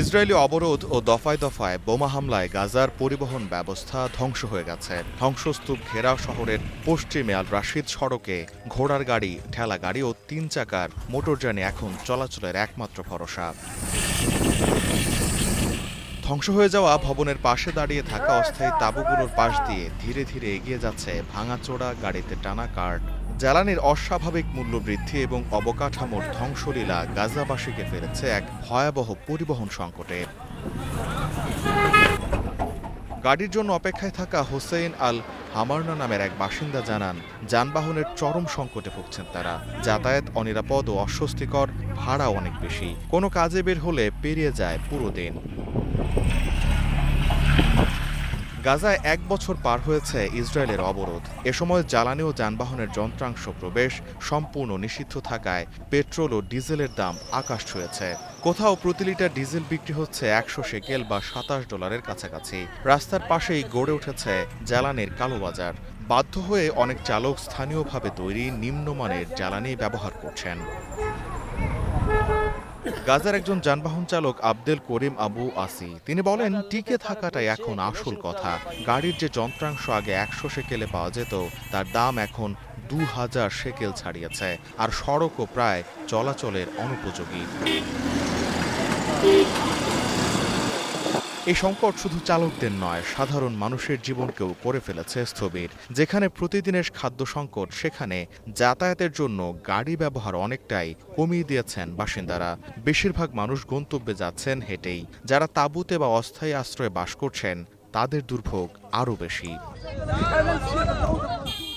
Israeli অবরোধ ও দফায় দফায় বোমা হামলায় গাজার পরিবহন ব্যবস্থা ধ্বংস হয়ে গেছে। ধ্বংসস্তূপ ঘেরা শহরের পশ্চিমে আল রাশিদ সড়কে ঘোড়ার গাড়ি, ঠেলা গাড়ি ও ৩ চাকার মোটরযানে এখন চলাচলের একমাত্র ভরসা। ধ্বংস হয়ে যাওয়া ভবনের পাশে দাঁড়িয়ে থাকা অস্থায়ী তাঁবুগুলোর পাশ দিয়ে ধীরে ধীরে এগিয়ে যাচ্ছে ভাঙাচোরা গাড়িতে টানা কার্ট। জ্বালানির অস্বাভাবিক মূল্যবৃদ্ধি এবং অবকাঠামোর ধ্বংসলীলা গাজাবাসীকে ফেলেছে এক ভয়াবহ পরিবহন সংকটে। গাড়ির জন্য অপেক্ষায় থাকা হোসেইন আল হামারনা নামের এক বাসিন্দা জানান, যানবাহনের চরম সংকটে ভুগছেন তারা। যাতায়াত অনিরাপদ ও অস্বস্তিকর, ভাড়া অনেক বেশি। কোনো কাজে বের হলে পেরিয়ে যায় পুরো দিন। গাজায় ১ বছর পার হয়েছে ইসরায়েলের অবরোধ। এ সময় জ্বালানি ও যানবাহনের যন্ত্রাংশ প্রবেশ সম্পূর্ণ নিষিদ্ধ থাকায় পেট্রোল ও ডিজেলের দাম আকাশ ছুঁয়েছে। কোথাও প্রতি লিটার ডিজেল বিক্রি হচ্ছে ১০০ শেকেল বা $২৭ কাছাকাছি। রাস্তার পাশেই গড়ে উঠেছে জ্বালানির কালোবাজার। বাধ্য হয়ে অনেক চালক স্থানীয়ভাবে তৈরি নিম্নমানের জ্বালানি ব্যবহার করছেন। গাজার একজন যানবাহন চালক আবদেল করিম আবু আসি তিনি বলেন, টিকে থাকাটাই এখন আসল কথা। গাড়ির যে যন্ত্রাংশ আগে ১০০ শেকেলে পাওয়া যেত, তার দাম এখন ২০০০ শেকেল ছাড়িয়েছে। আর সড়কও প্রায় চলাচলের অনুপযোগী। এই সংকট শুধু চালকদের নয়, সাধারণ মানুষের জীবনকেও করে ফেলেছে স্থবির। যেখানে প্রতিদিনের খাদ্য সংকট, সেখানে যাতায়াতের জন্য গাড়ি ব্যবহার অনেকটাই কমিয়ে দিয়েছেন বাসিন্দারা। বেশিরভাগ মানুষ গন্তব্যে যাচ্ছেন হেঁটেই। যারা তাঁবুতে বা অস্থায়ী আশ্রয়ে বাস করছেন, তাদের দুর্ভোগ আরও বেশি।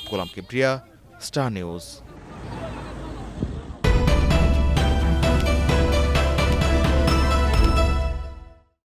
গোলাম কিবরিয়া, স্টার নিউজ।